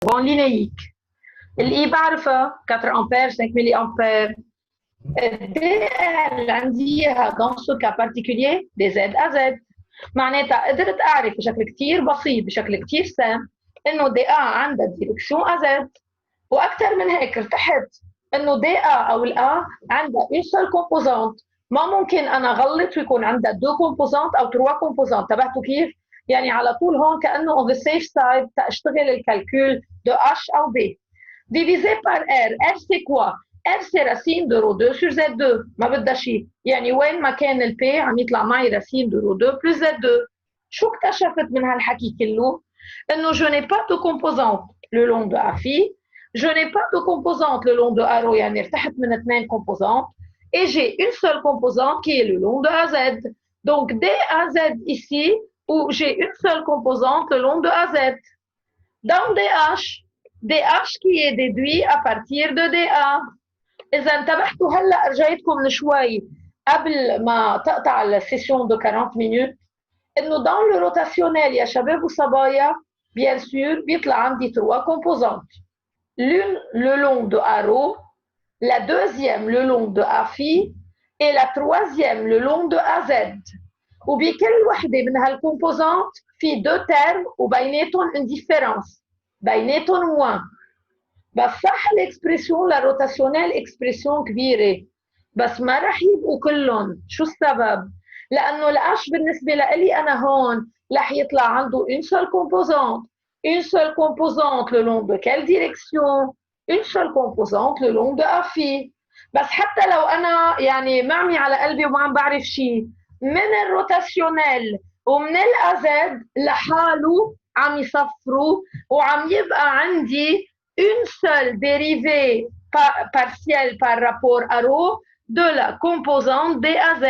courant linéique. اللي بعرفها 4 ampères 5 milliampères. DL عنديها dans ce cas particulier des Z à Z. معناتها قدرت أعرف بشكل كتير بسيط بشكل كتير سام إنه دي A عندها ديركسيون à Z. وأكثر من هيك ارتحت إنه دي A أو الA عندها une seule composante. ما ممكن أنا غلط ويكون عندها 2 composantes أو 3 composantes. تبعتوا كيف؟ يعني على طول هون كأنه on the safe side تأشتغل الكالكول de H أو B. Divisé par R. R c'est quoi? R c'est racine de rho 2 sur Z2. ما بدها شيء. يعني وين ما كان ال P عم يطلع معي racine de rho 2 plus Z2. شو اكتشفت من هالحكي كله؟ إنه je n'ai pas de composante le long de A phi. Je n'ai pas de composante le long de A rho. يعني ارتحت من 2 composantes. Et j'ai une seule composante qui est le long de AZ. Donc DAZ ici, où j'ai une seule composante le long de AZ. Dans DH, DH qui est déduit à partir de DA. إذا انتبهتوا هلا رجعتكم من شوي قبل ما تقطع السيشن de 40 minutes إنه dans le rotationnel يا شباب وصبايا bien sûr بيطلع عندي 3 composantes. L'une le long de A rho, la deuxième le long de A phi et la troisième le long de AZ. وبكل وحدة من هالكومبوزانت في 2 termes وبيناتهم une différence. بيناتهم moins. بس صح الاكسبريسيون للروتاسيونيل اكسبريسيون كبيرة بس ما رح يبقوا كلهم. شو السبب؟ لأنه الأش بالنسبة لإلي أنا هون رح يطلع عنده une seule composante. Une seule composante le long de quelle direction? Une seule composante le long de A phi. بس حتى لو أنا يعني معمي على قلبي وما عم بعرف شيء من الروتاسيونيل ومن الأزد لحاله عم يصفروا وعم يبقى عندي une seule dérivée partielle par rapport à rho de la composante DAZ.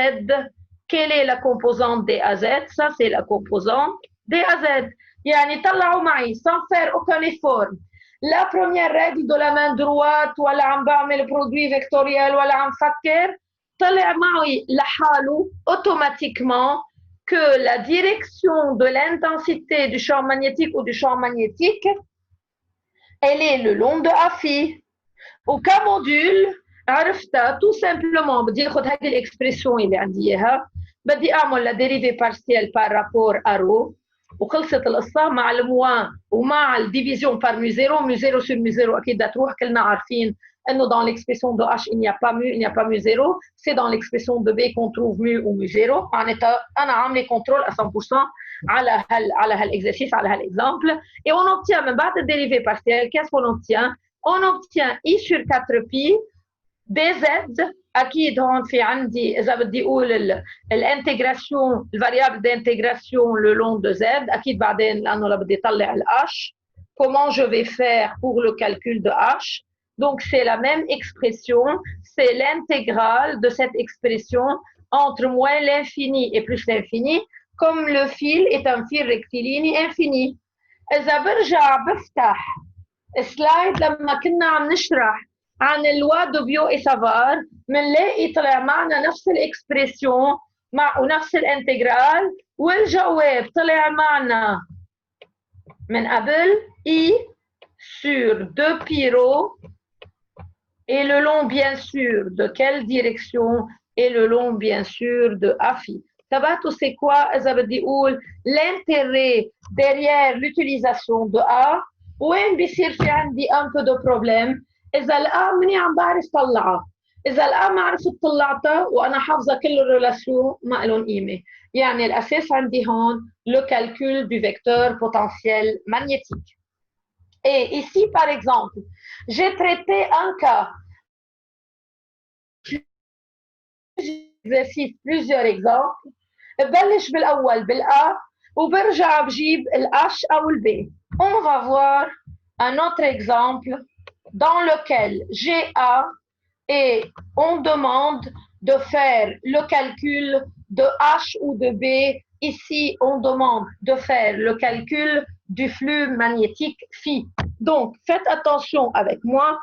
Quelle est la composante DAZ? Ça, c'est la composante DAZ. يعني طلعوا معي sans faire aucun effort. La première règle de la main droite ولا عم بعمل produit vectoriel ولا عم فكر طلع معي لحاله automatiquement que la direction de l'intensité du champ magnétique ou du champ magnétique elle est le long de A phi. وكموديول عرفتها tout simplement بدي اخذ هذه الاكسبريسيون اللي عندي اياها بدي اعمل لا ديريفي بارسيال بار رابور ا رو وخلصت القصه مع الموان ومع الديفيزيون بار مو زيرو مو زيرو سور مو زيرو اكيد بدها تروح كلنا عارفين انه dans l'expression de H il n'y a pas mu il n'y a pas mu zéro c'est dans l'expression de B qu'on trouve mu ou mu zéro معناتها انا عامله كنترول à 100% على هالاكزرسيس على هالاكزامبل et on obtient من بعد الديريفي بارسيال qu'est-ce qu'on obtient on obtient I sur 4 pi dz اكيد هون في عندي اذا بدي اقول الانتجراسيون الفاريابل d'intégration le long de z اكيد بعدين لانه لا بدي اطلع ال h comment je vais faire pour le calcul de h. Donc c'est la même expression, c'est l'intégrale de cette expression entre moins l'infini et plus l'infini comme le fil est un fil rectiligne infini. اذا برجع بفتح سلايد لما كنا عم نشرح عن اللوا دو بيو اي سافار منلاقي طلع معنا نفس الاكسبريسيون ونفس الانتجرال والجواب طلع معنا من قبل I sur 2 pi rho et le long bien sûr de quelle direction et le long bien sûr de A phi. تبعتوا c'est quoi إذا بدي أقول l'intérêt derrière l'utilisation de A وين بيصير في عندي un peu de problème إذا الآ مني عم بعرف طلعها إذا الآ ما عرفت طلعتها وأنا حافظة كل الريلاسيون ما لهم قيمة. يعني الأساس عندي هون le calcul du vecteur potentiel magnétique. Et ici par exemple j'ai traité un cas exercice plusieurs exemples ببلش بالأول بالA وبرجع بجيب الH أو الB. On va voir un autre exemple dans lequel j'ai A et on demande de faire le calcul de H ou de B. Ici, on demande de faire le calcul du flux magnétique phi. Donc, faites attention avec moi.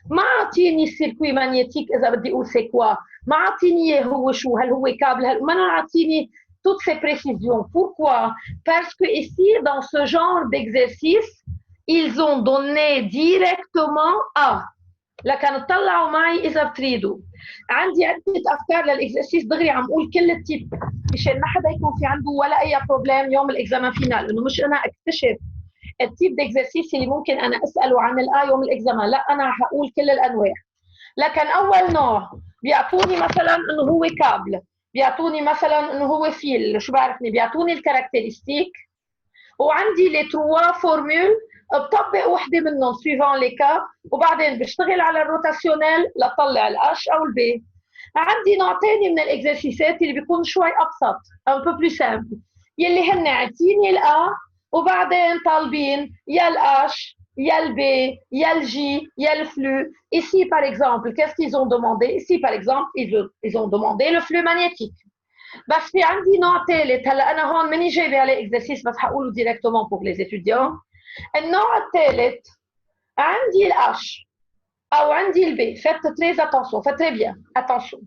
ما عطيني السيركوي ماغنيتيك إذا بدي أقول c'est quoi. ما عطيني هو شو هل هو كابل ما عطيني toutes ces précisions. Pourquoi? Parce que ici, dans ce genre d'exercice, ils ont donné directement A. لكن اطلعوا معي إذا بتريدوا. عندي عدة أفكار للإكزرسيس دغري عم قول كل التيب مشان ما حدا يكون في عنده ولا أي بروبليم يوم الإكزامان فينال، إنه مش أنا أكتشف التيب دإكزرسيس اللي ممكن أنا أسأله عن الآ يوم الإكزامان، لا أنا حقول كل الأنواع. لكن أول نوع بيعطوني مثلا إنه هو كابل، بيعطوني مثلا إنه هو فيل، شو بعرفني، بيعطوني الكاركترستيك، وعندي لي تروا فورمول بطبق وحده منهم سويفون لي كا، وبعدين بشتغل على الروتاسيونيل لطلع الاش او البي. عندي نوع ثاني من الاكزرسيسات اللي بيكون شوي ابسط ان بو بلو سامبل، يلي هن عاطيني الا وبعدين طالبين يا الاش يا البي يا الجي يا الفلو. Ici par exemple, qu'est-ce qu'ils ont demandé? Ici par exemple, ils ont demandé le flux magnétique. بس في عندي نوع ثالث، هلا انا هون ماني جايبه عليه اكزرسيس بس حقوله ديريكتومون بور لي اتيديون. النوع الثالث عندي الاش او عندي البي، فات تريز اتونسيون، فات تري بيان اتونسيون.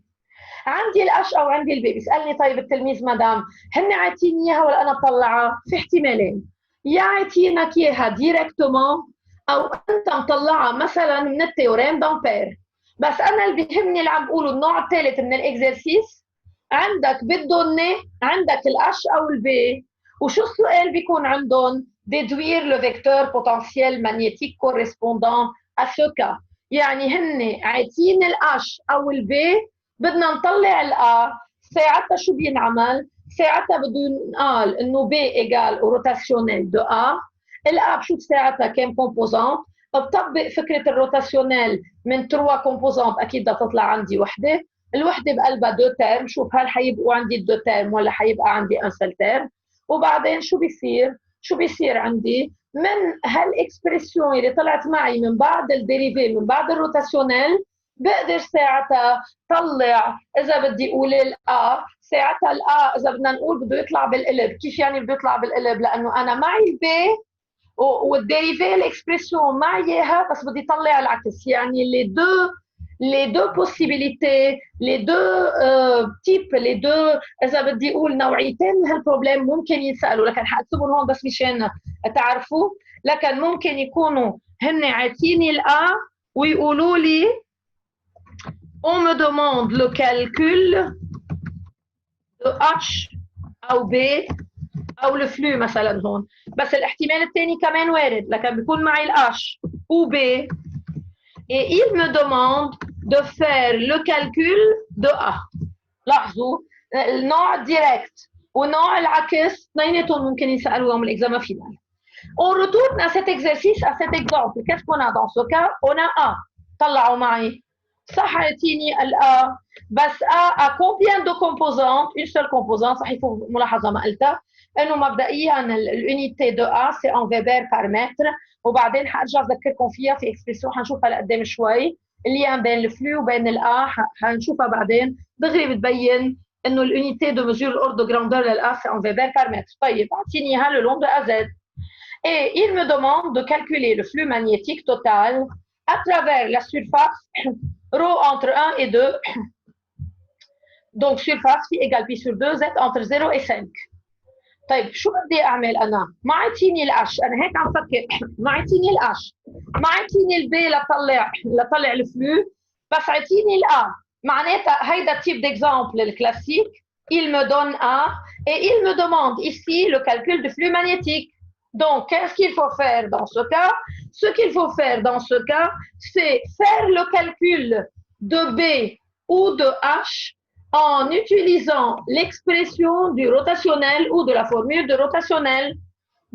عندي الاش او عندي البي، بيسالني طيب التلميذ مدام هن عاطيني اياها ولا انا مطلعها؟ في احتمالين، يا عاطينك اياها ديريكتومون او انت مطلعها مثلا من التيوريم دامبير. بس انا اللي بيهمني اللي عم بقوله النوع الثالث من الاكزرسيس، عندك بدهن عندك الاش او البي، وشو السؤال بيكون عندهم؟ déduire le vecteur potentiel magnétique correspondant à ce cas. يعني هن عايزين الاش او البي، بدنا نطلع الA، ساعتها شو بينعمل؟ ساعتها بده ينقال انه B ايجال روتاسيونيل دو A. الA بشوف ساعتها كم كومبوزونت، بطبق فكره الروتاسيونيل من 3 كومبوزونت، اكيد بدها تطلع عندي وحده، الوحده بقلبها 2 تيرم، شوف هل حيبقوا عندي 2 تيرم ولا حيبقى عندي ان سيل تيرم. وبعدين شو بيصير عندي من هالاكسبريسيون اللي طلعت معي من بعد الديريفي من بعد الروتاسيونيل، بقدر ساعتها طلع اذا بدي اقول الA، ساعتها الA اذا بدنا نقول بده يطلع بالقلب. كيف يعني بده يطلع بالقلب؟ لانه انا معي البي والديريفي الاكسبريسيون معي اياها، بس بدي طلع العكس. يعني les deux possibilités, les deux types, les deux اذا بدي اقول نوعيتين من هالبروبليم ممكن ينسالوا، لكن حاكتبهم هون بس مشان تعرفوا. لكن ممكن يكونوا هن عاطيني الA ويقولوا لي on me demande le calcul de H او B او الفلو مثلا هون، بس الاحتمال الثاني كمان وارد، لكن بيكون معي الH ou B et il me demande de faire le calcul de A. لاحظوا النوع الديريكت والنوع العكس اثنيناتهم ممكن يسالوا يوم l'examen final. On retourne à cet exercice, à cet exemple. Qu'est-ce qu'on a dans ce cas? On a A. طلعوا معي صح عطيني الA، بس A a combien de composantes? Une seule composante. صحيح ملاحظه ما قلتها انه مبدئيا الunité de A c'est en Weber par mètre، وبعدين حارجع اذكركم فيها في اكسبريسيون حنشوفها لقدام شوي، اللي بين الفلو وبين الA حنشوفها بعدين دغري بتبين انه الunité de mesure l'ordre de grandeur للA c'est en Weber par mètre. طيب اعطيني اياها le long de AZ et il me demande de calculer le flux magnétique total à travers la surface ρ entre 1 et 2. Donc surface phi égale pi sur 2 z entre 0 et 5. طيب شو بدي اعمل انا؟ ما عطيني الأش، انا هيك عم فكر، ما عطيني الأش، ما عطيني البي لطلع الفلو، بس عطيني الA. معناتها هيدا type d'exemple الكلاسيك. Il me donne A et il me demande ici le calcul du flux magnétique. Donc, qu'est-ce qu'il faut faire dans ce cas? Ce qu'il faut faire dans ce cas, c'est faire le calcul de B ou de H en utilisant l'expression du rotationnel ou de la formule de rotationnel.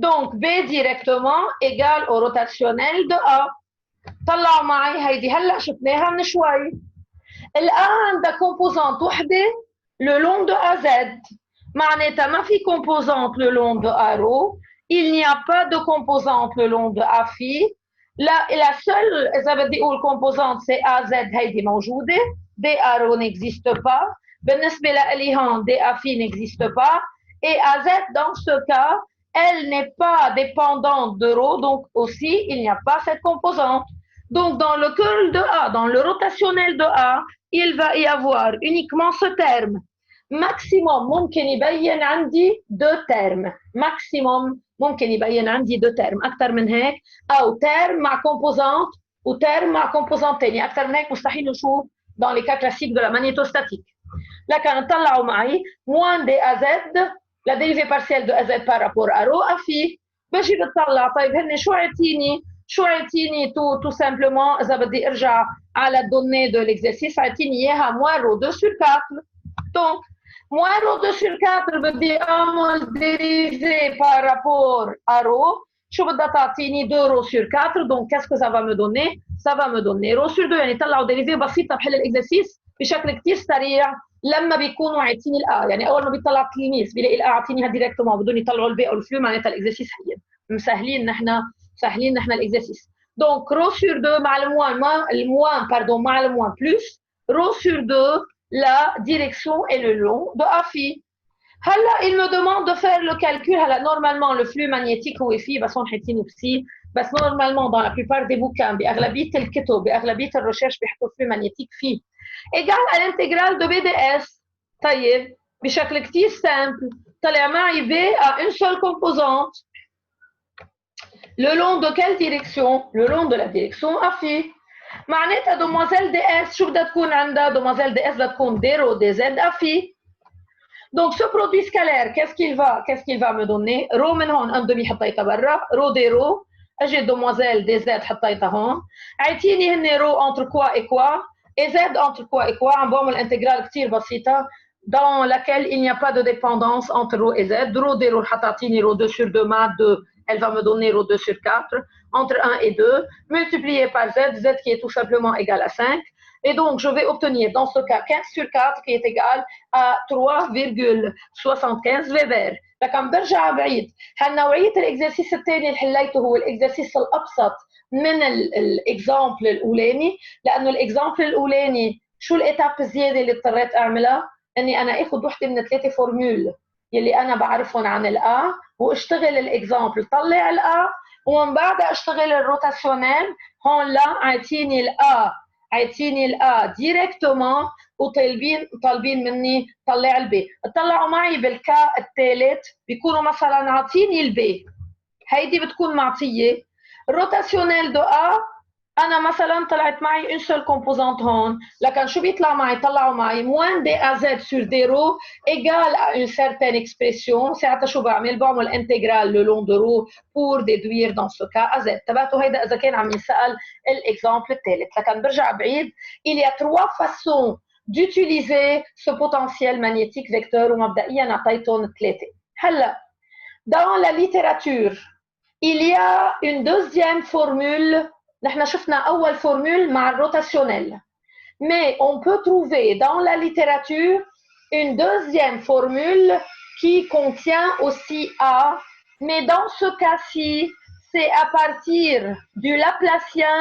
Donc, B directement égale au rotationnel de A. طلعوا معي هيدي هلا شفناها من شوي. الآن عندها composante وحدة le long de AZ. معناتها ما في composante le long de A rho. Il n'y a pas de composante le long de A phi. La seule إذا بدي أقول composante c'est AZ هيدي موجودة. DA rho n'existe pas. بالنسبة لإلي هون DA phi n'existe pas. Et AZ dans ce cas, elle n'est pas dépendante de rho, donc aussi il n'y a pas cette composante. Donc dans le curl de A, dans le rotationnel de A, il va y avoir uniquement ce terme. Maximum ممكن يبين عندي 2 termes. Maximum ممكن يبين عندي دو تيرم اكثر من هيك، او تيرم مع كومبوزانت وتيرم مع كومبوزانت ثاني. اكثر من هيك مستحيل نشوف dans les cas classiques de la magnétostatique. لكن طلعوا معي موان دي ا زد لا ديريفي بارسيال دو ا زد بار رابور ا رو افي. بجي بتطلع طيب هن شو عطيني تو سامبلومون اذا بدي ارجع على الدوني دو ليكزرسيس عطيني اياها موان رو 2 sur 4. دونك موان رو 2 sur 4 بدي اعمل ديريفي بار رابور ا رو. شو بدها تعطيني 2 رو sur 4. دونك qu'est-ce que ça va me donner؟ ça va me donner رو sur 2. يعني طلعوا ديريفي بسيطه بحل الاكزرسيس بشكل كثير سريع لما بيكونوا عايزين الآ. يعني اول ما بيطلع التلميذ بيلاقي الآ عاطينيها ديريكتومون بدون يطلعوا البي او الفلو، معناتها الاكزرسيس هين مسهلين نحن الاكزرسيس. دونك رو سور 2 مع الموان باردون مع الموان بلس رو سور 2 لا ديريكسيون اي لو لون دو ا في. هلا il me demande de faire le calcul. هلا normalement le flux magnétique هو في بس هون حاطينه بسي، بس normalement dans la plupart des bouquins باغلبيه الكتب باغلبيه الريشيرش بيحطوا flux magnétique في égal à l'intégrale de BDS. طيب بشكل كتير سامبل طلع معي B à une seule composante. Le long de quelle direction? Le long de la direction A phi. معناتها demoiselle DS شو بدها تكون عندها؟ demoiselle DS بدها تكون D rho DZ A phi. Donc ce produit scalaire qu'est-ce qu'il va me donner؟ rho من هون ان دمي حطيتها برا، rho D rho اجي demoiselle DZ حطيتها هون، عيطيني هن rho entre quoi et quoi؟ et z entre quoi et quoi؟ عم بعمل انتجرال كتير بسيطة dans laquelle il n'y a pas de dépendance entre rho et z. rho d rho حتعطيني rho 2 sur 2 مع 2 elle va me donner rho 2 sur 4 entre 1 et 2 multiplié par z qui est tout simplement égal à 5. Et donc je vais obtenir dans ce cas 15 sur 4 qui est égal à 3,75 Weber. لكن برجع بعيد هالنوعية الاكزرسيس الثاني اللي حليته هو الاكزرسيس الابسط من الاكزامبل الاولاني، لانه الاكزامبل الاولاني شو الاتاب الزياده اللي اضطريت اعملها؟ اني انا اخذ وحده من 3 فورمول يلي انا بعرفهم عن الآ واشتغل الاكزامبل طلع الآ ومن بعدها اشتغل الروتاسيونيل. هون لا عايتيني الآ ديريكتومون وطالبين مني طلع البي. اطلعوا معي بالكا الثالث بيكونوا مثلا عاطيني البي، هيدي بتكون معطيه الروتاسيونيل دو ا. انا مثلا طلعت معي اون سول كومبوزانت هون، لكن شو بيطلع معي؟ طلعوا معي موان دي ا زد سور دي رو ايجال ا اون سيرتين اكسبريسيون. ساعتها شو بعمل انتجرال لو لون دو رو بور ديدوير دون سو كا ا زد. تبعتوا هيدا اذا كان عم يسال الاكزامبل الثالث. لكن برجع بعيد il y a 3 façons d'utiliser ce potentiel magnétique vecteur ومبدئيا اعطيتهم 3. هلا dans la littérature il y a une deuxième formule. نحن شفنا أول formule مع الروتationnel, mais on peut trouver dans la littérature une deuxième formule qui contient aussi A, mais dans ce cas-ci, c'est à partir du Laplacien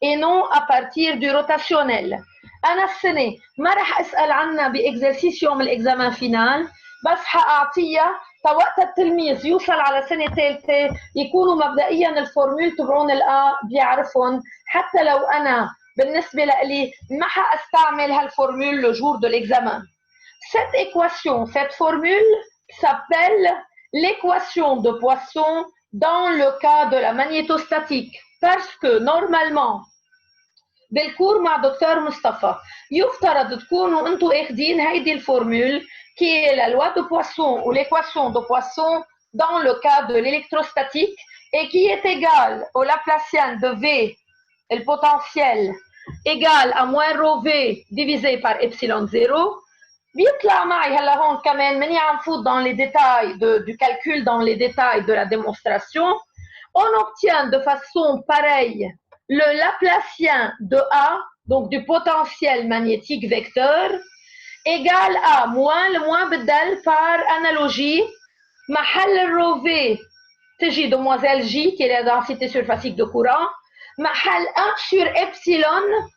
et non à partir du rotationnel. أنا السنة ما رح أسأل عنها بإكزرسيس يوم الإكزامان فينال، بس حأعطيها فوقت التلميذ يوصل على سنة ثالثة يكونوا مبدئيا الفورمول تبعون الآ بيعرفهم، حتى لو أنا بالنسبة لي ما حأستعمل هالفورمول le jour de l'examen. Cette équation, cette formule s'appelle l'équation de Poisson dans le cas de la magnétostatique, parce que normalement بالكور مع دكتور مصطفى يفترض تكونوا انتم اخذين هيدي الفورمول qui est la loi de Poisson ou l'équation de Poisson dans le cas de l'électrostatique et qui est égale au Laplacien de V, le potentiel égal à moins rho V divisé par epsilon 0. بيطلع معي هلا هون كمان مني عم فوت dans les détails du calcul, dans les détails de la démonstration. On obtient de façon pareille le Laplacien de A, donc du potentiel magnétique vecteur, égal à moins le moins بدل par analogie محل الرو V تجي demoiselle J qui est la densité surfacique de courant محل 1 sur epsilon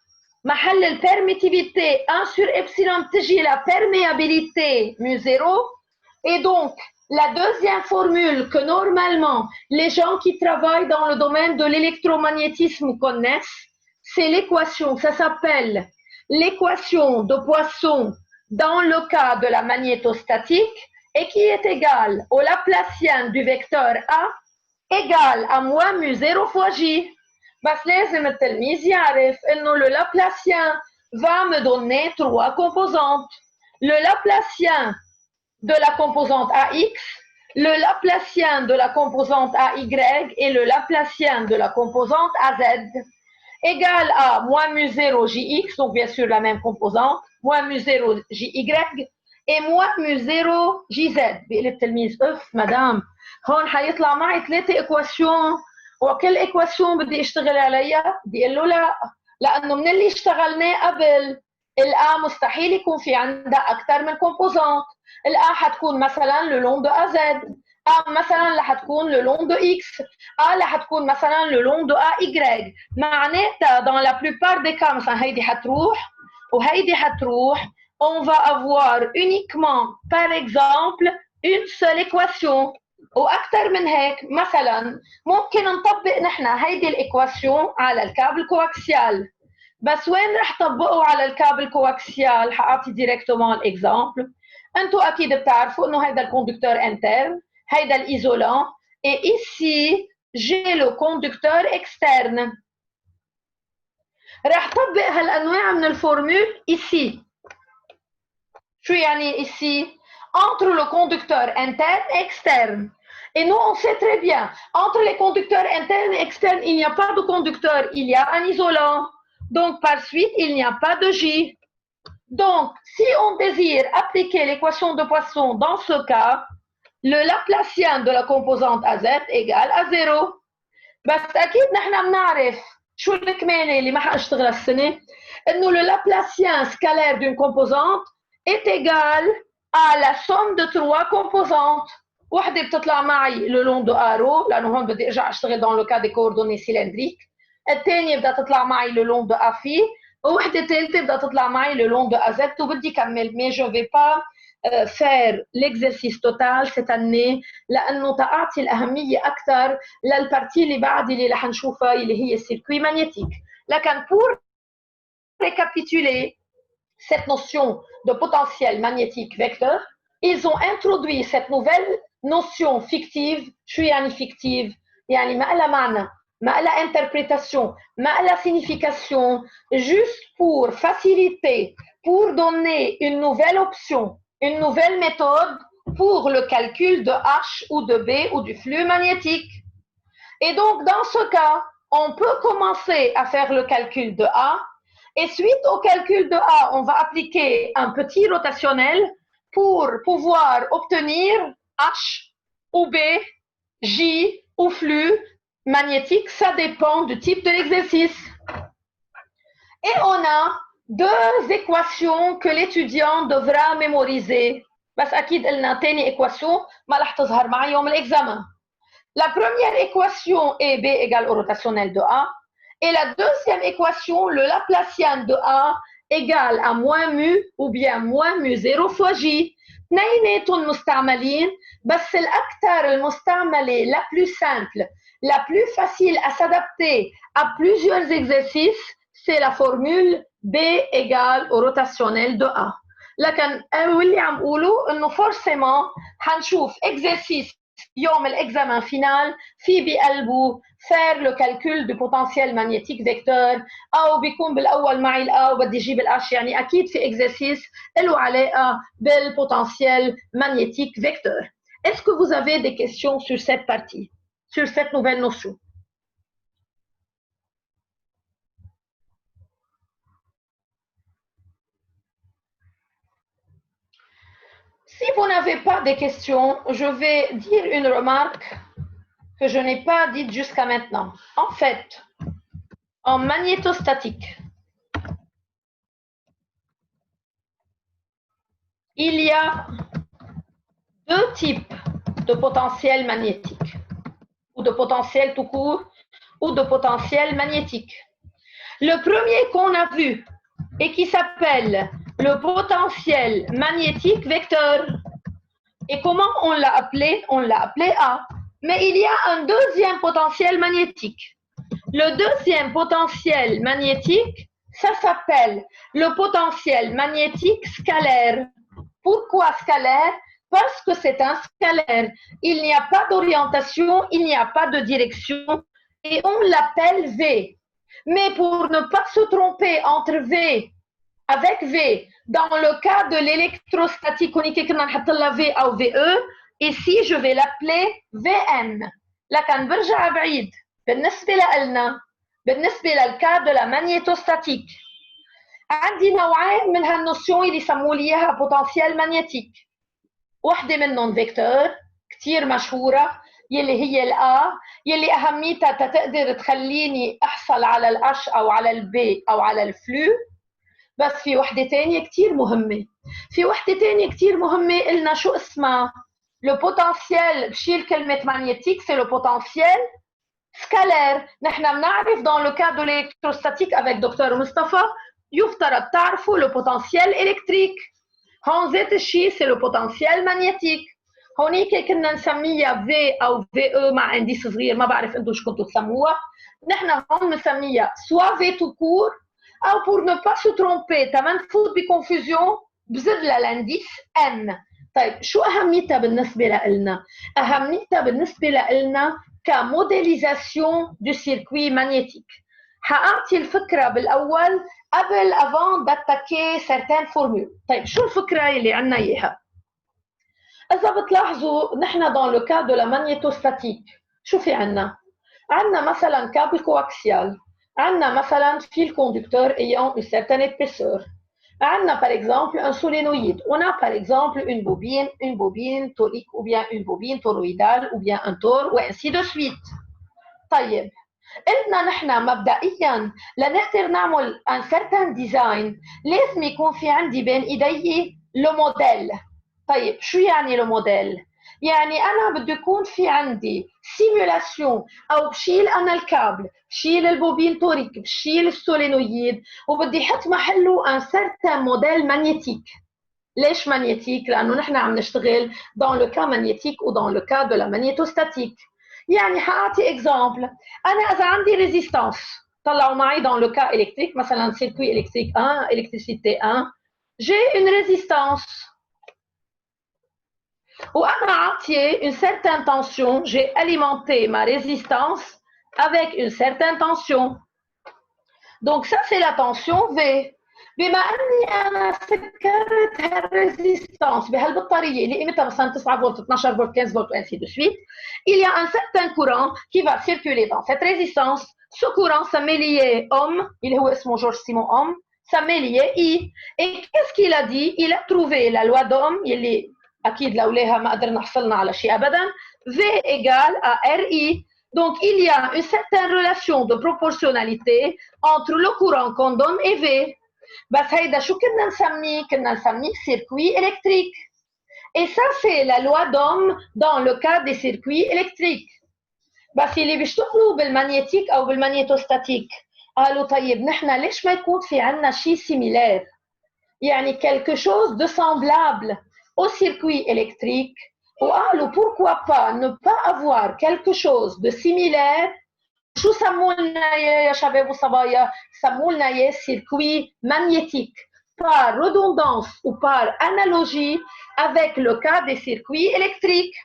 محل الpermittivité 1 sur epsilon تجي la perméabilité mu 0. Et donc la deuxième formule que normalement les gens qui travaillent dans le domaine de l'électromagnétisme connaissent, c'est l'équation, ça s'appelle l'équation de Poisson dans le cas de la magnétostatique et qui est égal au Laplacien du vecteur A égal à moins mu 0 fois J. بس لازم التلميذ يعرف إنه le Laplacien va me donner 3 composantes. Le Laplacien de la composante AX, le Laplacien de la composante AY et le Laplacien de la composante AZ égal à moins mu 0 JX, donc bien sûr la même composante, moins mu 0 JY et moins mu 0 JZ. بيقول التلميذ مدام هون حيطلع معي 3 ايكواسيون وكل ايكواسيون بدي اشتغل عليها؟ بدي اقول له لا، لانه من اللي اشتغلناه قبل الA مستحيل يكون في عندها اكثر من كومبوزانت. الA حتكون مثلا لو لون دو AZ، A مثلا رح تكون le long de X، A رح تكون مثلا le long de AY. معناتها dans la plupart des cas مثلا هيدي حتروح وهيدي حتروح، on va avoir uniquement par exemple une seule équation. واكثر من هيك مثلا ممكن نطبق نحن هيدي الايكواسيون على الكابل كواكسيال. بس وين رح طبقه على الكابل كواكسيال؟ حاعطي ديريكتومون الاكزامبل. انتم اكيد بتعرفوا انه هيدا الكوندكتور انترن، هيدا l'isolant, et ici j'ai le conducteur externe. رح طبق هالانواع من الفورمول ici. شو يعني ici? Entre le conducteur interne et externe. Et nous, on sait très bien, entre les conducteurs internes et externes, il n'y a pas de conducteur, il y a un isolant. Donc, par suite, il n'y a pas de J. Donc, si on désire appliquer l'équation de Poisson dans ce cas, le Laplacien de la composante AZ égale à 0. بس أكيد نحن بنعرف شو الكمالة اللي ما حاشتغل السنة، إنه le Laplacien scalaire d'une composante est égal à la somme de 3 composantes. وحدة بتطلع معي le long de arrow لأنه هون بدي أرجع أشتغل dans le cas des coordonnées cylindriques. الثانية بدها تطلع معي le long de AFI، ووحدة ثالثة بدها تطلع معي le long de AZ وبدي كمل. mais je vais pas faire l'exercice total cette année لأنه تعطي الأهمية أكثر للبارتي اللي بعد اللي رح نشوفها اللي هي السيركوي magnétique. لكن pour récapituler cette notion de potentiel magnétique vecteur, ils ont introduit cette nouvelle notion fictive. شو يعني fictive؟ يعني ما لها معنى، ما لها interprétation, ما لها signification, juste pour faciliter, pour donner une nouvelle option, une nouvelle méthode pour le calcul de H ou de B ou du flux magnétique. Et donc, dans ce cas, on peut commencer à faire le calcul de A. Et suite au calcul de A, on va appliquer un petit rotationnel pour pouvoir obtenir H ou B, J ou flux magnétique. Ça dépend du type de l'exercice. Et on a 2 équations que l'étudiant devra mémoriser. بس أكيد قلنا تاني équation ما رح تظهر معي يوم الإكزاmen. La première équation est B égale au rotationnel de A. Et la deuxième équation, le Laplacien de A égale à moins mu ou bien moins mu 0 fois J. اثنيناتهم مستعملين، بس الأكثر المستعملة la plus simple, la plus facile à s'adapter à plusieurs exercices, c'est la formule B égale au rotationnel de A. لكن واللي عم قوله إنه forcément حنشوف exercice يوم الإكزامان فينال في بقلبه faire le calcul du potentiel magnétique vecteur، أو بيكون بالأول معي الA وبدي أجيب الH. يعني أكيد في exercice له علاقة بالpotentiel magnétique vecteur. Est-ce que vous avez des questions sur cette partie, sur cette nouvelle notion? Si vous n'avez pas de questions, je vais dire une remarque que je n'ai pas dite jusqu'à maintenant. En fait, en magnétostatique, il y a 2 types de potentiel magnétique, ou de potentiel tout court, ou de potentiel magnétique. Le premier qu'on a vu et qui s'appelle le potentiel magnétique vecteur. Et comment on l'a appelé? On l'a appelé A. Mais il y a un deuxième potentiel magnétique. Le deuxième potentiel magnétique, ça s'appelle le potentiel magnétique scalaire. Pourquoi scalaire? Parce que c'est un scalaire. Il n'y a pas d'orientation, il n'y a pas de direction et on l'appelle V. Mais pour ne pas se tromper entre V avec V, dans le cas de l'électrostatique, on a V ou VE, ici je vais l'appeler VN. لكن برجع بعيد بالنسبة لنا بالنسبة للكاد de la magnétostatique عندي نوعين من هالنوسيون اللي يسموا لي اياها بوتنسيال ماغنيتيك. وحده منهم فيكتور كثير مشهوره يلي هي الA يلي اهميتها تقدر تخليني احصل على الH او على الB او على الفلو. بس في وحده ثانيه كثير مهمه. في وحده ثانيه كثير مهمه قلنا شو اسمها؟ لو بوتنسيال بشيل كلمه ماغنيتيك سي لو بوتنسيال سكالير. نحن بنعرف dans le cas de l'électrostatique avec دكتور مصطفى يفترض تعرفوا لو بوتنسيال الكتريك. هون ذات الشيء سي لو بوتنسيال ماغنيتيك. هونيك كنا نسميها في او في او مع انديس صغير، ما بعرف انتم شو كنتوا تسموها. نحن هون بنسميها سوا في تو كور او بور نو با سو ترومبي تما نفوت بكونفوزيون بزد لها الانديس ان. طيب شو اهميتها بالنسبه لنا؟ اهميتها بالنسبه لنا كموديليزاسيون دو سيركوي ماغنيتيك. حاعطي الفكره بالاول قبل avant d'attaquer certaines formules. طيب شو الفكره اللي عندنا اياها؟ اذا بتلاحظوا نحن dans le cas de la magnétostatique شو في عندنا؟ عندنا مثلا كابل كواكسيال، عندنا مثلا fil conducteur ayant une certaine épaisseur، عندنا par exemple un solénoïde، on a par exemple une bobine torique ou bien une bobine toroïdale ou bien un tore ou ainsi de suite. طيب قلنا نحن مبدئيا لنقدر نعمل ان سيرتان ديزاين لازم يكون في عندي بين ايدي لو موديل. طيب شو يعني لو موديل؟ يعني انا بده يكون في عندي سيمولاسيون او بشيل انا الكابل، بشيل البوبين توريك، بشيل السولينويد وبدي احط محله ان سيرتان موديل ماغنيتيك. ليش ماغنيتيك؟ لانه نحن عم نشتغل dans le cas magnétique ou dans le cas de la magnétostatique. يعني حاعطي اكزامبل. انا اذا عندي ريزيستانس طلعوا معي dans le cas électrique مثلا circuit électrique 1 électricité 1 j'ai une résistance وانا عاطيه une certaine tension. j'ai alimenté ma résistance avec une certaine tension. donc ça c'est la tension V. بما اني انا سكرت هالريزيستانس بهالبطاريه اللي قيمتها مثلا 9 فولت 12 فولت 15 فولت ainsi de suite, il y a un certain courant qui va circuler dans cette résistance. ce courant ça m'est lié Ohm اللي هو اسمه جورج سيمون Ohm, ça m'est lié I. et qu'est-ce qu'il a dit? il a trouvé la loi d'Ohm يلي اكيد لولاها ما قدرنا حصلنا على شيء ابدا. V égale à RI. donc il y a une certaine relation de proportionnalité entre le courant qu'on donne et V. بس هيدا شو كنا نسميه؟ كنا نسميه circuit électrique. Et ça c'est la loi d'Ohm dans le cas des circuits électriques. بس اللي بيشتغلوا بالمagnétique او بالمagnétostatique قالوا طيب نحن ليش ما يكون في عنا شيء similaire؟ يعني quelque chose de semblable au circuit électrique. وقالوا pourquoi pas ne pas avoir quelque chose de similaire. شو سموا لنا يا شباب وصبايا؟ سموا لنا يا circuit magnétique par redondance ou par analogie avec le cas des circuits électriques.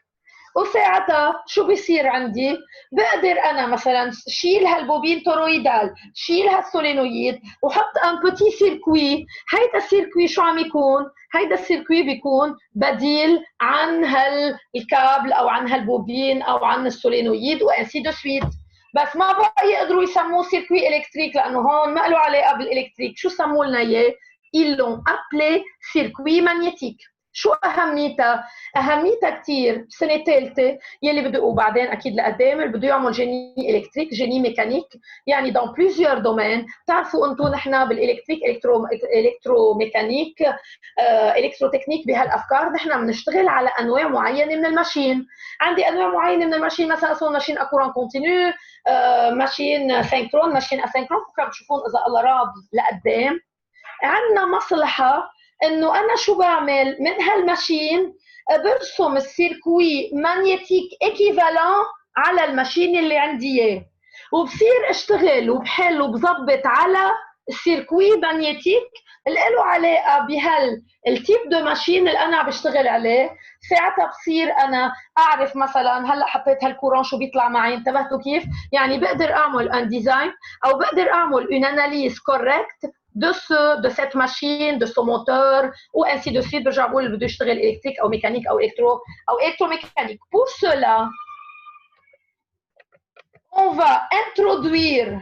وساعتها شو بيصير عندي؟ بقدر انا مثلا شيل هالبوبين تoroïdal، شيل هالسولينويد وحط ان بوتي سيركوي. هيدا السيركوي شو عم يكون؟ هيدا السيركوي بيكون بديل عن هالكابل او عن هالبوبين او عن السولينويد وانسي دو سويت. بس ما بقى يقدروا يسموه سيركوي الكتريك لانه هون ما له علاقه بالالكتريك. شو سموا لنا اياه؟ ils l'ont appelé circuit magnétique. شو اهميتها؟ اهميتها كثير بسنه ثالثه يلي بده وبعدين اكيد لقدام اللي بده يعمل جيني الكتريك جيني ميكانيك يعني dans plusieurs domaines. بتعرفوا انتم نحن بالالكتريك الكتروميكانيك الكتروتكنيك بهالافكار نحن بنشتغل على انواع معينه من الماشين. عندي انواع معينه من الماشين مثلا اسمه ماشين اكوران كونتينيو، ماشين سينكرون، ماشين اسينكرون. بكره بتشوفون اذا الله راد لقدام. عندنا مصلحه انه انا شو بعمل من هالماشين؟ برسم السيركوي ماغنيتيك ايكيفالون على الماشين اللي عندي اياه وبصير اشتغل وبحل وبظبط على السيركوي ماغنيتيك اللي له علاقه بهالتيب دو ماشين اللي انا عم بشتغل عليه. ساعتها بصير انا اعرف مثلا هلا حطيت هالكورون شو بيطلع معي، انتبهتوا كيف؟ يعني بقدر اعمل ان ديزاين او بقدر اعمل اون اناليز كوريكت de cette machine, de ce moteur, ou ainsi de suite. برجع بقول اللي بده يشتغل électrique او mécanique او électromécanique. Pour cela, on va introduire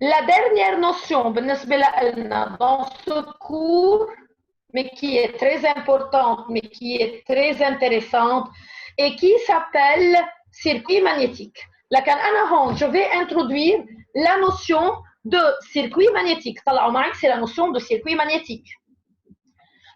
la dernière notion بالنسبة لنا dans ce cours, mais qui est très importante, mais qui est très intéressante et qui s'appelle circuit magnétique. لكن أنا هون je vais introduire la notion de circuit magnétique. طلعوا معي c'est la notion de circuit magnétique.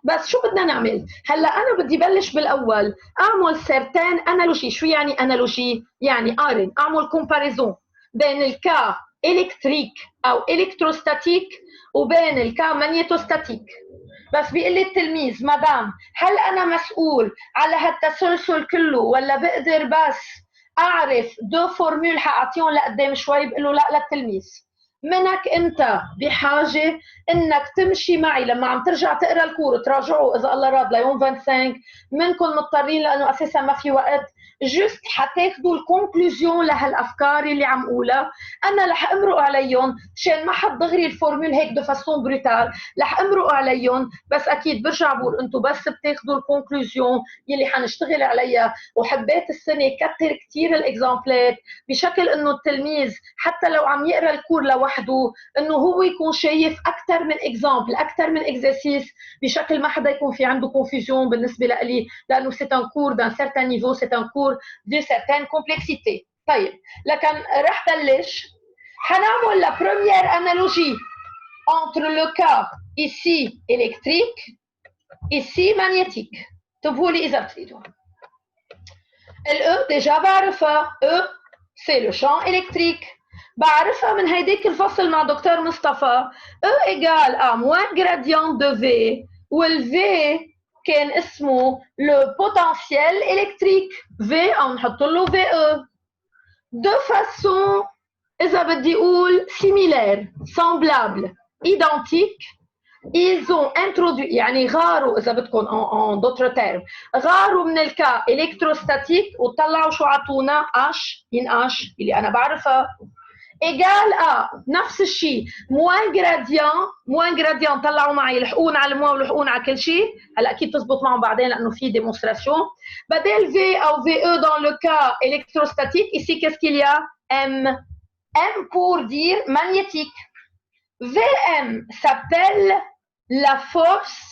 بس شو بدنا نعمل؟ هلا أنا بدي بلش بالأول أعمل certaine analogie. شو يعني analogie؟ يعني أقارن، أعمل comparaison بين الكا إلكتريك أو إلكتروستاتيك وبين الكا ماغنيتوستاتيك. بس بيقول لي التلميذ مدام هل أنا مسؤول على هالتسلسل كله ولا بقدر بس أعرف دو فورمول حأعطيهم لقدام شوي؟ بقول له لا للتلميذ، منك انت بحاجه انك تمشي معي لما عم ترجع تقرا الكور تراجعوا اذا الله راد ليوم 25. منكم مضطرين لانه اساسا ما في وقت، جست حتاخذوا الكونكلوزيون لهالافكار اللي عم قولها. انا رح امرق عليهم مشان ما حد دغري الفورمول هيك دو فاسون بروتال، رح امرق عليهم. بس اكيد برجع بقول انتم بس بتاخذوا الكونكلوزيون يلي حنشتغل عليها. وحبيت السنه كتر كثير الاكزامبلات بشكل انه التلميذ حتى لو عم يقرا الكور لوحده انه هو يكون شايف اكثر من اكزامبل، اكثر من اكزرسيس، بشكل ما حدا يكون في عنده كونفيوجن بالنسبه لي، لانه سي ان كور دان سيرتان نيفو، سي ان كور دو سيرتان كومبلكسيتي. طيب لكن رح بلش حنعمل لا بروميير انالوجي entre le cas ici électrique ici magnétique. انتبهوا لي اذا بتريدوا. ال ديجا بعرفها، c'est le champ électrique. بعرفها من هيديك الفصل مع دكتور مصطفى. E égale à moins gradient de V، وال V كان اسمه le potentiel électrique. V عم نحط له VE. De façon إذا بدي أقول similaire، semblable، identique. Ils ont introduit يعني غاروا إذا بدكم en d'autres termes، غاروا من الكا إلكتروستاتيك وطلعوا شو عطونا H in H اللي أنا بعرفها égal à نفس الشيء موان جراديان طلعوا معي لحقون على الموا ولحقون على كل شيء. هلا اكيد تزبط معهم بعدين لانه في ديمونستراسيون. بدل في او في او dans le cas électrostatique ici qu'est-ce qu'il y a M pour dire magnétique. VM s'appelle la force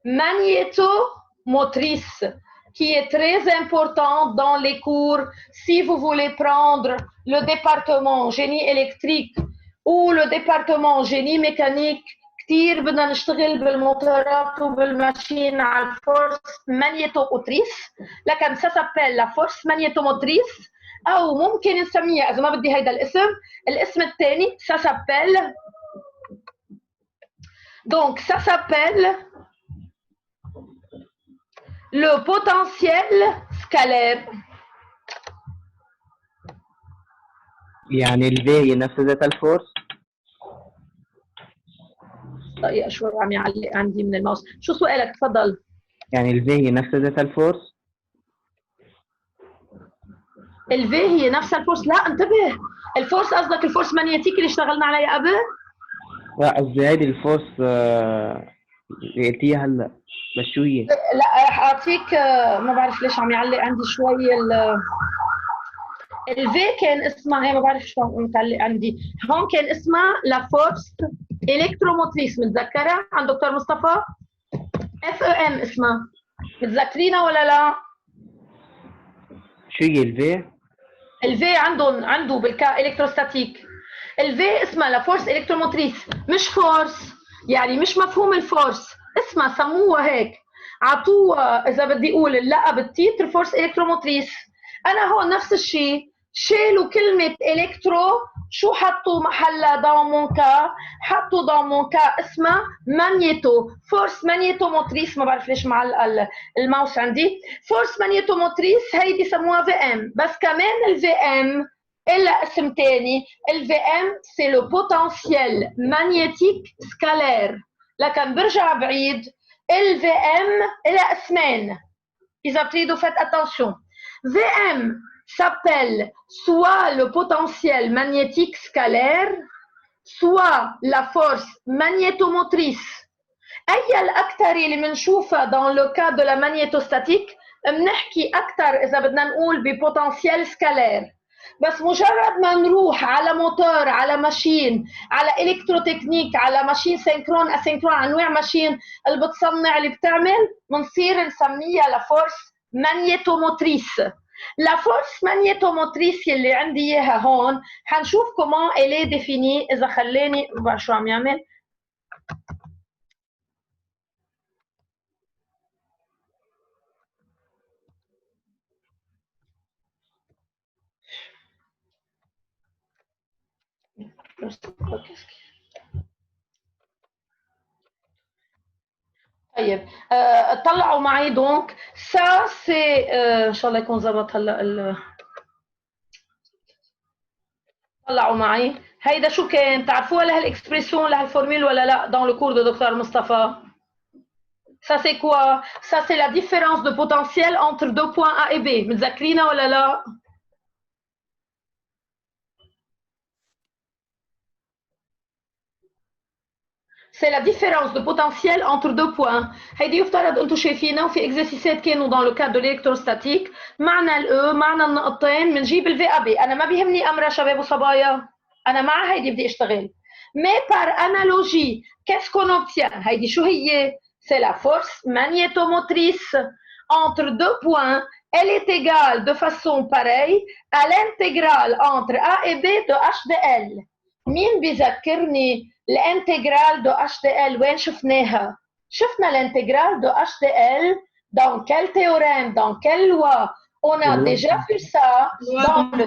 magnétomotrice qui est très importante dans les cours. Si vous voulez prendre le département génie électrique ou le département génie mécanique, كتير بدنا نشتغل بالموتورات وبالماشين على الفورس مانيتوموتريس. لكن ça s'appelle la force magnétomotrice، أو ممكن نسميها إذا ما بدي هيدا الاسم الثاني ça s'appelle donc ça s'appelle le potentiel scalaire. يعني ال V هي نفس ذات الفورس؟ طيب شوي عم يعلق عندي من الماوس. شو سؤالك؟ تفضل. يعني ال V هي نفس ذات الفورس؟ ال V هي نفس الفورس؟ لا انتبه، الفورس قصدك الفورس مانيتيك اللي اشتغلنا عليها قبل؟ لا قصدي هيدي الفورس اللي قلتيها هلا، بس شو هي؟ لا رح اعطيك، ما بعرف ليش عم يعلق عندي شوي ال V كان اسمها هي، ما بعرف شو متعلق عندي هون، كان اسمها لا فورس الكتروموتريس. متذكره عند دكتور مصطفى؟ FEM اسمها، متذكرينها ولا لا؟ شو هي ال V؟ ال V عنده بالكا الكتروستاتيك. ال V اسمها لا فورس الكتروموتريس، مش فورس، يعني مش مفهوم الفورس، اسمها سموها هيك، عطوها اذا بدي اقول اللقب التيتر فورس الكتروموتريس. انا هون نفس الشيء، شالوا كلمه الكترو، شو حطوا محلها دون مون كا؟ حطوا دون مون كا اسمها مانيتو، فورس مانيتوموتريس. ما بعرف ليش معلقه الماوس عندي. فورس مانيتوموتريس هيدي سموها في ام. بس كمان الفي ام إلا اسم تاني. ال VM c'est le potentiel magnétique scalaire. لكن برجع بعيد ال VM إلى اسمين. إذا بتريدوا faites attention. VM s'appelle soit le potentiel magnétique scalaire, soit la force magnétomotrice. أي الأكثر اللي بنشوفها dans le cas de la magnétostatique بنحكي أكثر إذا بدنا نقول ببوتنسيال سكالير. بس مجرد ما نروح على موتور، على ماشين، على الكتروتكنيك، على ماشين سينكرون اسينكرون، انواع ماشين اللي بتصنع اللي بتعمل، بنصير نسميها لفورس مانيتوموتريس. لا فورس مانيتوموتريس اللي عندي اياها هون حنشوف كومون الي ديفيني. اذا خلاني بعرف شو عم يعمل. طيب اطلعوا معي دونك سا سي ان شاء الله يكون ظبط هلا طلعوا معي هيدا شو كان تعرفوها لهالاكسبريسيون لهالفورميل ولا لا dans le cours de docteur Mustafa. Ça c'est quoi? Ça c'est la différence de potentiel entre deux points A et B. متذكرينها ولا لا؟ C'est la différence de potentiel entre deux points. هيدي يفترض انتم شايفينها وفي اكزرسيسات كانوا dans le cadre de l'électrostatique. معنى ال E معنى النقطتين بنجيب ال VAB. انا ما بيهمني امرها شباب وصبايا. انا مع هيدي بدي اشتغل. Mais par analogie, qu'est-ce qu'on obtient? هيدي شو هي؟ C'est la force magnétomotrice entre deux points. Elle est égale de façon pareille à l'intégrale entre A et B de H de L. مين بيذكرني الانتجرال دو اتش دي ال وين شفناها؟ شفنا الانتجرال دو اتش دي ال dans quel théorème, dans quelle loi? On a déjà vu ça dans le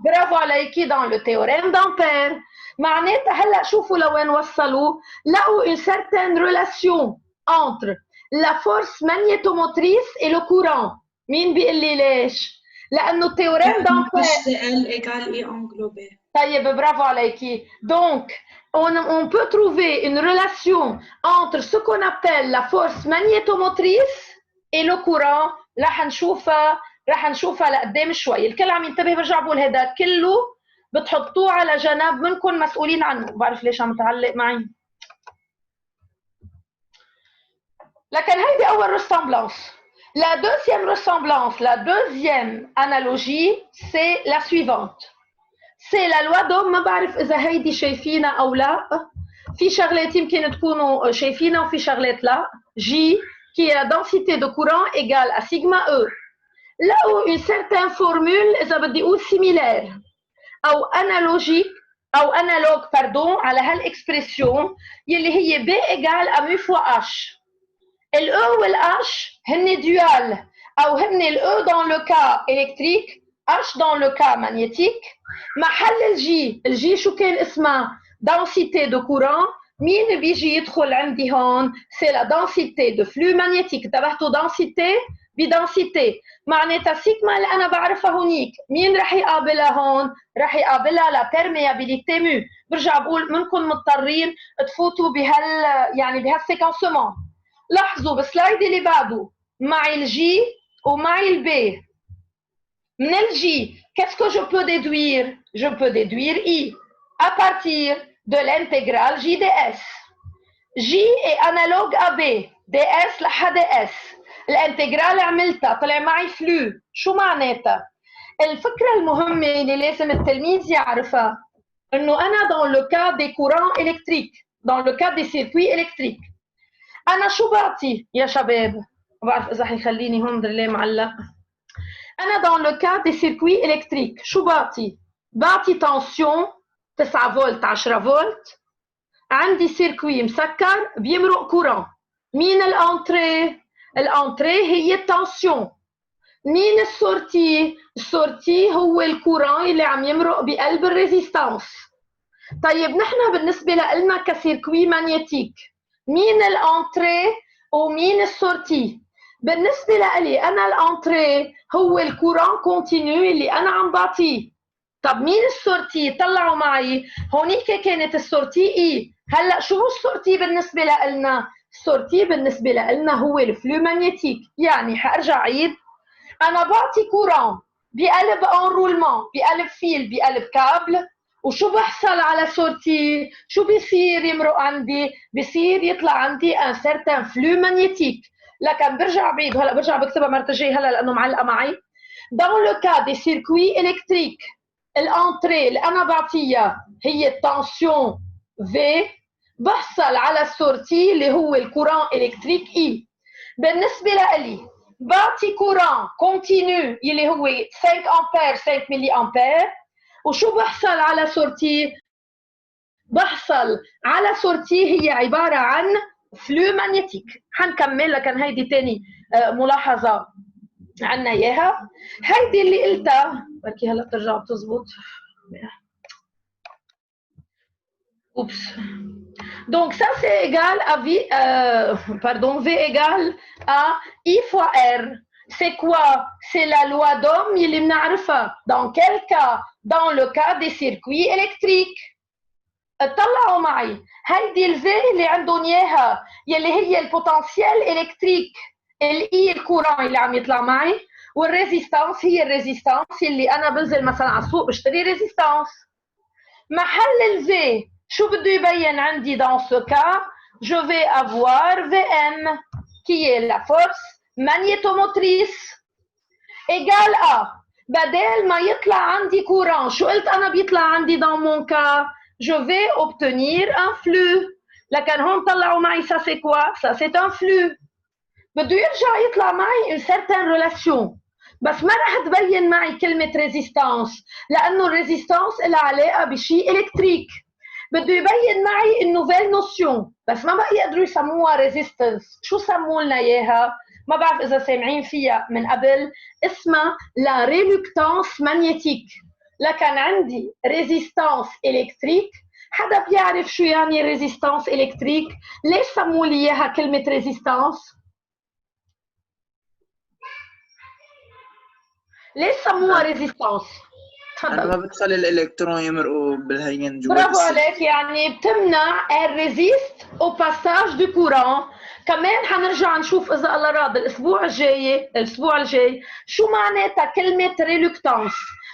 برافو عليكي dans le théorème d'Ampère. معناتها هلا شوفوا لوين وصلوا، لقوا une certaine relation entre la force magnétomotrice et le courant. مين بيقول لي ليش؟ لأنه التhéorème d'Ampère HCl égale I englobé. طيب برافو عليكي. Donc on peut trouver une relation entre ce qu'on appelle la force magnétomotrice et le courant. رح نشوفها لقدام شوي. الكل عم ينتبه. برجع بقول هذا كله بتحطوه على جنب منكم مسؤولين عنه. بعرف ليش عم تعلق معي. لكن هيدي أول ressemblance. La deuxième ressemblance, la deuxième analogie, c'est la suivante. C'est la loi d'Ohm. ما بعرف إذا هيدي شايفينها أو لا. في شغلات يمكن تكونوا شايفينها وفي شغلات لا. J qui est la densité de courant égale à sigma E. Là où une certaine formule إذا بدي أقول similaire أو analogique أو analogue pardon على هالإكسبريسيون يلي هي B égale à mu fois H. ال E وال H هن dual أو هن ال E dans le cas électrique H dans le cas magnétique. محل الجي شو كان اسمها؟ densité de courant. مين بيجي يدخل عندي هون؟ c'est la densité de flux magnétique. انتبهتوا densité بدensité معناتها سيجما اللي انا بعرفها هونيك مين رح يقابلها هون؟ رح يقابلها لا perméabilité mu. برجع بقول منكم مضطرين تفوتوا يعني بهالسيكونسمون. لاحظوا بالسلايد اللي بعده معي الجي ومعي البي. من الجي qu'est-ce que je peux déduire? Je peux déduire I à partir de l'intégrale J ds. J est analogue à B. ds لحد S. الانتجرال عملتها طلع معي فلو. شو معناتها؟ الفكرة المهمة اللي لازم التلميذ يعرفها انه انا dans le cas des courants électriques, dans le cas des circuits électriques. انا شو بعطي يا شباب؟ ما بعرف اذا حيخليني هون درليه معلق. أنا dans le cas des circuits électriques شو بعطي؟ بعطي tension 9 فولت 10 فولت. عندي سيركوي مسكر بيمرق كورون. مين الانتري؟ الانتري هي التنسيون. مين السورتي؟ السورتي هو الكورون اللي عم يمرق بقلب الريزيستانس. طيب نحن بالنسبة لنا كسيركوي مانيتيك مين الانتري ومين السورتي؟ بالنسبة لي أنا الانتري هو الكورون كونتينيو اللي أنا عم بعطيه. طب مين السورتي؟ طلعوا معي هونيك كانت السورتي اي. هلا شو هو السورتي بالنسبه لنا؟ السورتي بالنسبه لنا هو الفلو ماغنيتيك. يعني حارجع عيد، انا بعطي كورون بقلب انرولمون، بقلب فيل، بقلب كابل، وشو بحصل على سورتي؟ شو بيصير يمرق عندي؟ بيصير يطلع عندي ان سيرتان فلو ماغنيتيك. لكن برجع بعيد، وهلا برجع بكتبها مرة جاي هلا لانه معلقه معي. Dans le cas des circuits électriques, الانتري اللي انا بعطيها هي التنسيون V، بحصل على السورتي اللي هو الكورون الكتريك اي. بالنسبه لي بعطي كورون كونتينيو اللي هو 5 امبير 5 ملي امبير، وشو بحصل على سورتي؟ بحصل على سورتي هي عباره عن فلو ماغنيتيك. حنكمل لكن هيدي تاني ملاحظه عنا اياها. هيدي اللي قلتها بركي هلا بترجع بتزبط. Oups. Donc ça c'est égal à V égale à I fois R. C'est quoi? C'est la loi d'Ohm اللي بنعرفها. Dans quel cas? Dans le cas des circuits électriques. اطلعوا معي هيدي الفي اللي عندهم اياها يلي هي البوتنسيال الكتريك، الاي الكورون اللي عم يطلع معي، والريزيستانس هي الريزيستانس اللي انا بنزل مثلا على السوق بشتري ريزيستانس. محل الفي شو بده يبين عندي؟ dans ce cas je vais avoir VM qui est la force magnétomotrice égale à بدل ما يطلع عندي كورون شو قلت انا بيطلع عندي dans mon cas؟ je vais obtenir un flux. لكن هون طلعوا معي ça c'est quoi؟ ça c'est un flux. بده يرجع يطلع معي une certaine relation، بس ما رح تبين معي كلمة ريزيستانس لأنه الريزيستانس لها علاقة بشيء إلكتريك. بده يبين معي une nouvelle notion، بس ما بقى يقدروا يسموها ريزيستنس. شو سموا لنا إياها؟ ما بعرف إذا سامعين فيها من قبل، اسمها لا ريلوكتانس ماغنيتيك. لكن عندي ريزيستانس إلكتريك. حدا بيعرف شو يعني ريزيستانس إلكتريك؟ ليش سموا لي إياها كلمة ريزيستانس؟ ليش سموها ريزيستانس؟ أنا ما بتخلي الإلكترون يمرقوا بالهين جوا. برافو عليك، يعني بتمنع الريزيست او باساج دو كورون. كمان حنرجع نشوف اذا الله راد الاسبوع الجاي شو معناتها كلمه ريلوكتانس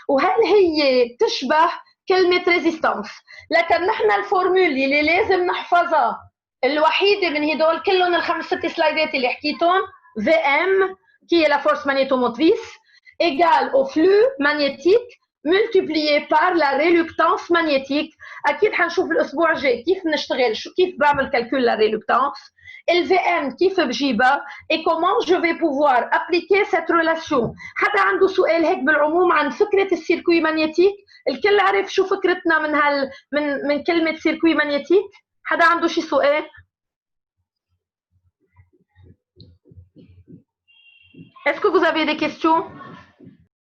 وهل هي تشبه كلمه ريزيستانس. لكن نحن الفورمول اللي لازم نحفظها الوحيده من هدول كلهم الخمس ست سلايدات اللي حكيتهم، في ام qui est la force magnétomotrice égale au flux magnétique multiplié par la réluctance magnétique. اكيد حنشوف الاسبوع الجاي كيف نشتغل، كيف بعمل كالكول لا ريلوكتانس، ال VM كيف بجيبها et comment je vais pouvoir appliquer cette relation. حدا عنده سؤال هيك بالعموم عن فكره السيركوي ماغنيتيك؟ الكل عرف شو فكرتنا من كلمه سيركوي ماغنيتيك؟ حدا عنده شي سؤال؟ Est-ce que vous avez des questions?